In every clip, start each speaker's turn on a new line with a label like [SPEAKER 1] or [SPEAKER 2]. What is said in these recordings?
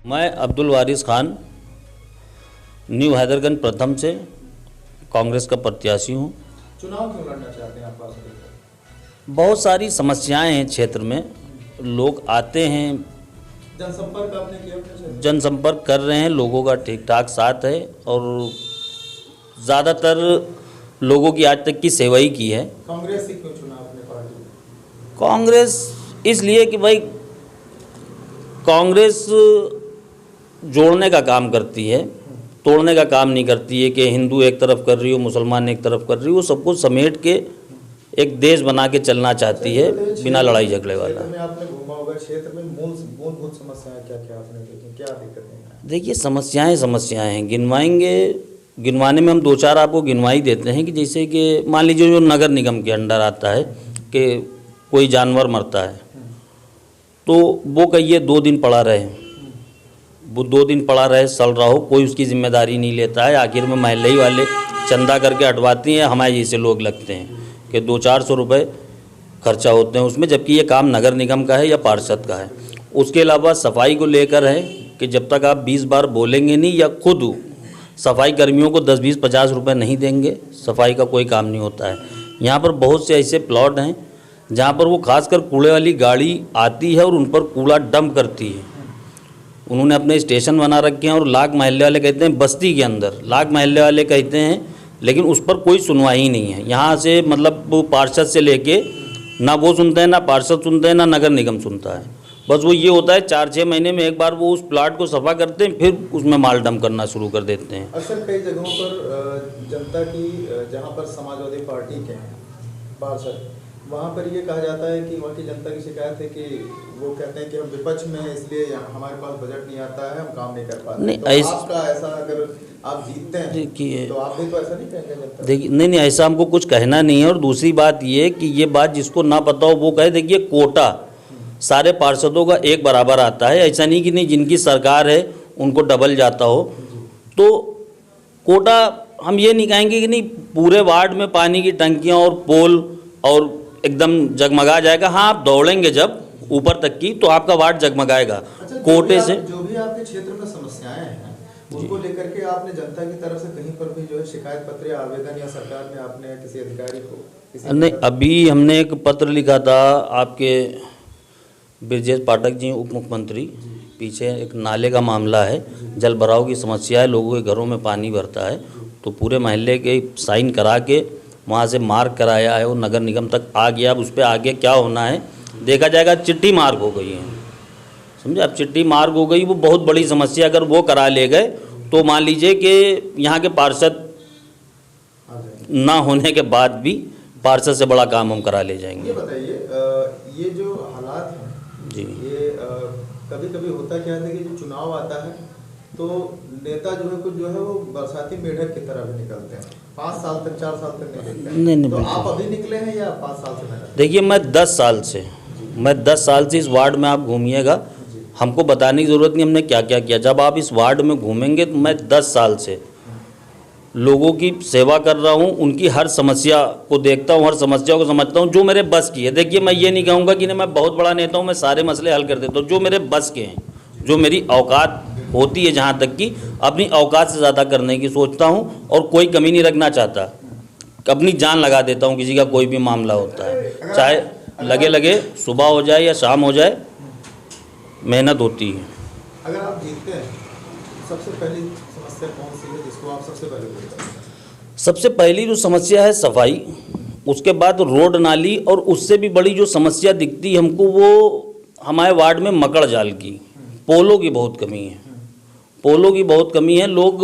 [SPEAKER 1] मैं अब्दुल वारिस खान न्यू हैदरगंज प्रथम से कांग्रेस का प्रत्याशी हूँ।
[SPEAKER 2] चुनाव क्यों लड़ना चाहते हैं आप पास?
[SPEAKER 1] बहुत सारी समस्याएं हैं क्षेत्र में, लोग आते हैं,
[SPEAKER 2] जनसंपर्क आपने किया अपने क्षेत्र में?
[SPEAKER 1] जनसंपर्क कर रहे हैं, लोगों का ठीक ठाक साथ है और ज़्यादातर लोगों की आज तक की सेवा ही की है।
[SPEAKER 2] कांग्रेस ही क्यों चुना अपने पार्टी?
[SPEAKER 1] कांग्रेस इसलिए कि भाई कांग्रेस जोड़ने का काम करती है, तोड़ने का काम नहीं करती है कि हिंदू एक तरफ कर रही हो, मुसलमान एक तरफ कर रही हो। वो सबको समेट के एक देश बना के चलना चाहती है, बिना लड़ाई झगड़े वाला।
[SPEAKER 2] क्षेत्र में आपने घूमा होगा, क्षेत्र में मूलभूत समस्याएं क्या क्या आपने देखी, क्या दिक्कतें हैं?
[SPEAKER 1] देखिए, समस्याएं हैं, गिनवाने में हम दो चार आपको गिनवाई देते हैं कि जैसे कि मान लीजिए जो नगर निगम के अंडर आता है कि कोई जानवर मरता है तो वो कहिए 2 दिन पड़ा रहे, वो 2 दिन पड़ा रहे, सड़ रहा हो, कोई उसकी जिम्मेदारी नहीं लेता है। आखिर में महल्ले ही वाले चंदा करके हटवाती हैं, हमारे जैसे लोग लगते हैं कि 200-400 रुपये खर्चा होते हैं उसमें, जबकि ये काम नगर निगम का है या पार्षद का है। उसके अलावा सफाई को लेकर है कि जब तक आप 20 बार बोलेंगे नहीं या खुद सफाई कर्मियों को 10, 20, 50 रुपये नहीं देंगे, सफाई का कोई काम नहीं होता है। यहाँ पर बहुत से ऐसे प्लॉट हैं जहाँ पर वो खासकर कूड़े वाली गाड़ी आती है और उन पर कूड़ा डंप करती है। उन्होंने अपने स्टेशन बना रखे हैं और लाख महल्ले वाले कहते हैं, बस्ती के अंदर लाख महल्ले वाले कहते हैं, लेकिन उस पर कोई सुनवाई ही नहीं है। यहाँ से मतलब वो पार्षद से लेके ना वो सुनते हैं, ना पार्षद सुनते हैं, ना नगर निगम सुनता है। बस वो ये होता है 4-6 महीने में एक बार वो उस प्लाट को सफा करते हैं, फिर उसमें माल डंप करना शुरू कर देते हैं।
[SPEAKER 2] अक्सर कई जगहों पर जनता की, जहाँ पर समाजवादी पार्टी के हैं पार्षद, वहाँ पर ये कहा जाता है कि वहाँ की जनता की शिकायत है कि वो कहते हैं कि हम विपक्ष में हैं इसलिए हमारे पास बजट नहीं आता है, हम काम नहीं कर पाते।
[SPEAKER 1] नहीं,
[SPEAKER 2] तो आपका ऐसा, अगर आप जीतते हैं
[SPEAKER 1] देखिए,
[SPEAKER 2] तो आप भी तो ऐसा नहीं कहेंगे जनता?
[SPEAKER 1] देखिए, नहीं, ऐसा हमको कुछ कहना नहीं है। और दूसरी बात ये कि ये बात जिसको ना पता हो वो कहे। देखिए, कोटा सारे पार्षदों का एक बराबर आता है, ऐसा नहीं कि नहीं जिनकी सरकार है उनको डबल जाता हो। तो कोटा हम ये नहीं कहेंगे कि नहीं पूरे वार्ड में पानी की टंकियाँ और पोल और एकदम जगमगा जाएगा। हाँ, आप दौड़ेंगे जब ऊपर तक की तो आपका वार्ड जगमगाएगा।
[SPEAKER 2] अच्छा,
[SPEAKER 1] कोटे से
[SPEAKER 2] जो भी आपके क्षेत्र में समस्याएं हैं उनको लेकर के आपने जनता की तरफ से कहीं पर भी जो है शिकायत पत्र या आवेदन या सरकार में आपने किसी अधिकारी को
[SPEAKER 1] नहीं, अभी हमने एक पत्र लिखा था आपके ब्रजेश पाठक जी उप मुख्यमंत्री। पीछे एक नाले का मामला है, जल भराव की समस्या है, लोगों के घरों में पानी भरता है, तो पूरे महल्ले के साइन करा के वहाँ से मार्क कराया है, वो नगर निगम तक आ गया। अब उस पर आगे क्या होना है देखा जाएगा। चिट्ठी मार्क हो गई है, समझे आप, चिट्ठी मार्क हो गई, वो बहुत बड़ी समस्या। अगर वो करा ले गए तो मान लीजिए कि यहाँ के पार्षद ना होने के बाद भी पार्षद से बड़ा काम हम करा ले जाएंगे।
[SPEAKER 2] ये बताइए, ये जो हालात हैं
[SPEAKER 1] जी,
[SPEAKER 2] ये कभी कभी होता क्या है कि जो चुनाव आता है तो नेता जो है कुछ जो है वो बरसाती मेढक की तरह भी निकलते हैं, 5 साल तक 4 साल तक नहीं दिखते हैं।
[SPEAKER 1] नहीं,
[SPEAKER 2] तो आप अभी निकले हैं या 5 साल से मेहनत?
[SPEAKER 1] देखिए, मैं 10 साल से इस वार्ड में आप घूमिएगा, हमको बताने की ज़रूरत नहीं हमने क्या क्या किया। जब आप इस वार्ड में घूमेंगे तो मैं 10 साल से लोगों की सेवा कर रहा हूँ, उनकी हर समस्या को देखता हूँ, हर समस्या को समझता हूँ जो मेरे बस की है। देखिए, मैं ये नहीं कहूँगा कि नहीं मैं बहुत बड़ा नेता हूँ, मैं सारे मसले हल कर देता हूँ। जो मेरे बस के हैं, जो मेरी औकात होती है, जहाँ तक कि अपनी औकात से ज़्यादा करने की सोचता हूँ और कोई कमी नहीं रखना चाहता। अपनी जान लगा देता हूँ किसी का कोई भी मामला होता है, चाहे लगे सुबह हो जाए या शाम हो जाए, मेहनत होती है।
[SPEAKER 2] अगर आप जीतते हैं सबसे पहली समस्या कौन सी है जिसको आप सबसे पहले पूरी करेंगे?
[SPEAKER 1] सबसे पहली जो समस्या है सफाई, उसके बाद रोड नाली, और उससे भी बड़ी जो समस्या दिखती है हमको वो हमारे वार्ड में मकड़ जाल की, पोलों की बहुत कमी है। पोलों की बहुत कमी है। लोग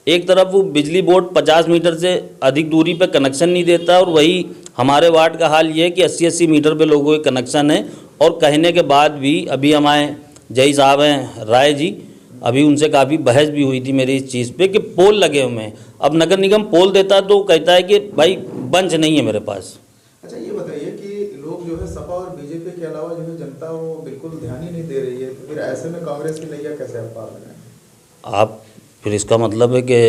[SPEAKER 1] एक तरफ वो बिजली बोर्ड 50 मीटर से अधिक दूरी पे कनेक्शन नहीं देता, और वही हमारे वार्ड का हाल ये है कि 80-80 मीटर पे लोगों के कनेक्शन है। और कहने के बाद भी अभी हमारे जय साहब हैं राय जी, अभी उनसे काफ़ी बहस भी हुई थी मेरी इस चीज़ पे कि पोल लगे हुए हैं। अब नगर निगम पोल देता तो कहता है कि भाई बंच नहीं है मेरे पास।
[SPEAKER 2] अच्छा, ये बताइए कि लोग जो है सपा और बीजेपी के अलावा जो है जनता वो बिल्कुल ध्यान ही नहीं दे रही है, तो फिर ऐसे में कांग्रेस की नैया कैसे आप पार लगाएं?
[SPEAKER 1] आप फिर इसका मतलब है कि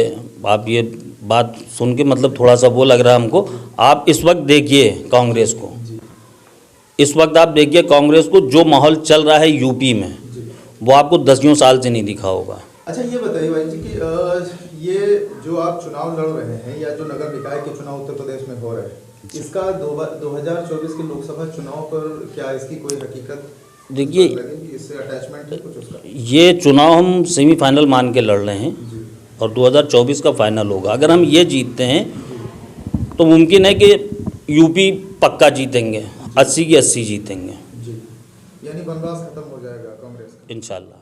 [SPEAKER 1] आप ये बात सुन के मतलब थोड़ा सा वो लग रहा है हमको। आप इस वक्त देखिए कांग्रेस को, इस वक्त आप देखिए कांग्रेस को, जो माहौल चल रहा है यूपी में, वो आपको 10 साल से नहीं दिखा होगा।
[SPEAKER 2] अच्छा ये बताइए भाई जी कि ये जो आप चुनाव लड़ रहे हैं या जो नगर निकाय के चुनाव उत्तर प्रदेश में हो रहे हैं, इसका 2024 के लोकसभा चुनाव पर क्या इसकी कोई हकीकत
[SPEAKER 1] देखिए,
[SPEAKER 2] इससे अटैचमेंट है कुछ उसका?
[SPEAKER 1] ये चुनाव हम सेमीफाइनल मान के लड़ रहे हैं
[SPEAKER 2] जी
[SPEAKER 1] और 2024 का फाइनल होगा। अगर हम ये जीतते हैं तो मुमकिन है कि यूपी पक्का जीतेंगे, 80 की 80 जीतेंगे
[SPEAKER 2] जी, यानी वनवास खत्म हो जाएगा कांग्रेस का
[SPEAKER 1] इंशाल्लाह।